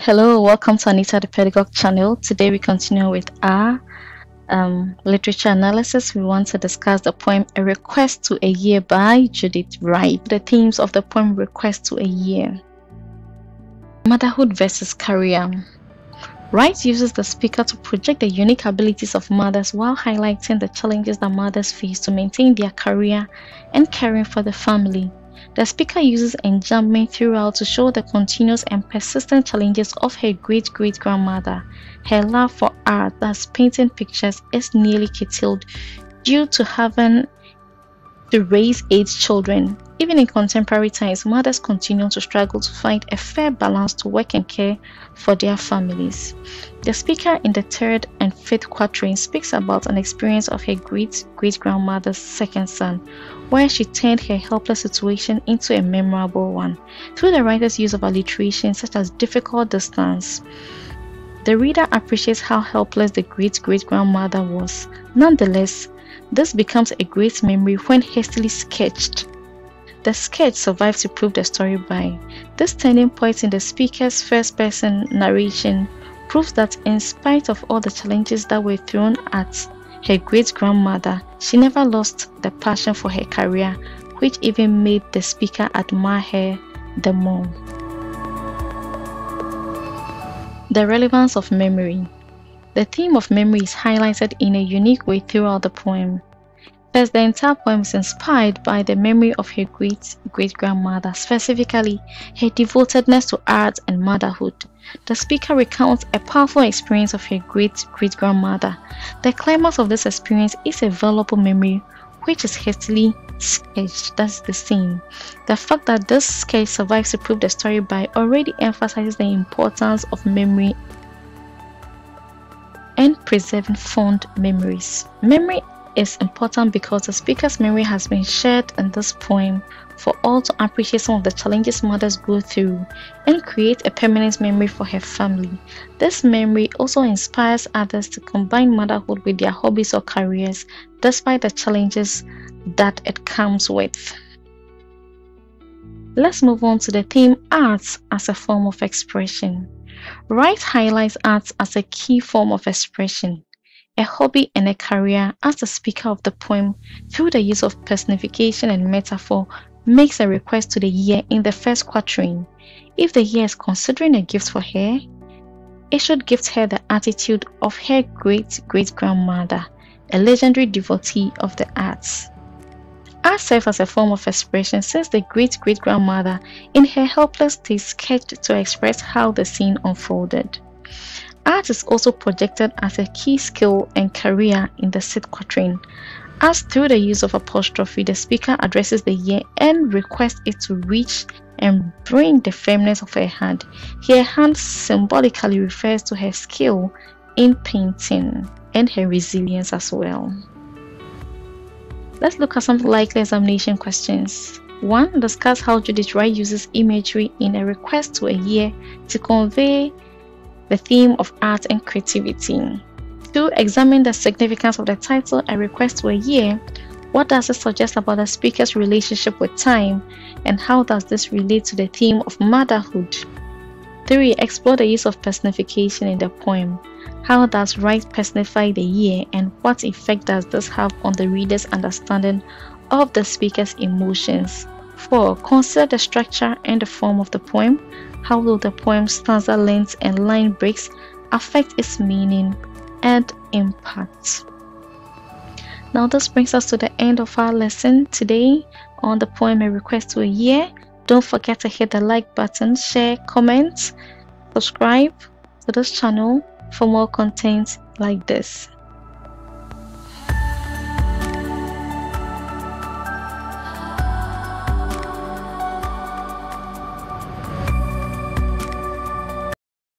Hello, welcome to Anita the Pedagogue channel. Today we continue with our literature analysis. We want to discuss the poem A Request to a Year by Judith Wright. The themes of the poem Request to a Year. Motherhood versus career. Wright uses the speaker to project the unique abilities of mothers while highlighting the challenges that mothers face to maintain their career and caring for the family. The speaker uses enjambment throughout to show the continuous and persistent challenges of her great-great-grandmother. Her love for art, thus painting pictures, is nearly curtailed due to having to raise 8 children. Even in contemporary times, mothers continue to struggle to find a fair balance to work and care for their families. The speaker in the 3rd and 5th quatrain speaks about an experience of her great-great-grandmother's second son, where she turned her helpless situation into a memorable one. Through the writer's use of alliteration such as difficult distance, the reader appreciates how helpless the great-great-grandmother was. Nonetheless, this becomes a great memory when hastily sketched. The sketch survives to prove the story by. This turning point in the speaker's first-person narration proves that in spite of all the challenges that were thrown at her great-grandmother, she never lost the passion for her career, which even made the speaker admire her the more. The relevance of memory. The theme of memory is highlighted in a unique way throughout the poem. First, the entire poem is inspired by the memory of her great-great-grandmother, specifically her devotedness to art and motherhood. The speaker recounts a powerful experience of her great-great-grandmother. The climax of this experience is a valuable memory which is hastily sketched. That's the scene. The fact that this sketch survives to prove the story by already emphasizes the importance of memory and preserving fond memories. Memory is important because the speaker's memory has been shared in this poem for all to appreciate some of the challenges mothers go through and create a permanent memory for her family. This memory also inspires others to combine motherhood with their hobbies or careers despite the challenges that it comes with. Let's move on to the theme Arts as a form of expression. Wright highlights arts as a key form of expression, a hobby and a career, as the speaker of the poem, through the use of personification and metaphor, makes a request to the year in the 1st quatrain. If the year is considering a gift for her, it should gift her the attitude of her great-great-grandmother, a legendary devotee of the arts. Art serves as a form of expression since the great-great-grandmother, in her helpless state, sketched to express how the scene unfolded. Art is also projected as a key skill and career in the 6th quatrain, as through the use of apostrophe, the speaker addresses the year and requests it to reach and bring the firmness of her hand. Her hand symbolically refers to her skill in painting and her resilience as well. Let's look at some likely examination questions. 1. Discuss how Judith Wright uses imagery in A Request to a Year to convey the theme of art and creativity. 2. Examine the significance of the title A Request to a Year. What does it suggest about the speaker's relationship with time, and how does this relate to the theme of motherhood? 3. Explore the use of personification in the poem. How does Wright personify the year, and what effect does this have on the reader's understanding of the speaker's emotions? 4. Consider the structure and the form of the poem. How will the poem's stanza length and line breaks affect its meaning and impact? Now this brings us to the end of our lesson today on the poem A Request to a Year. Don't forget to hit the like button, share, comment, subscribe to this channel for more content like this.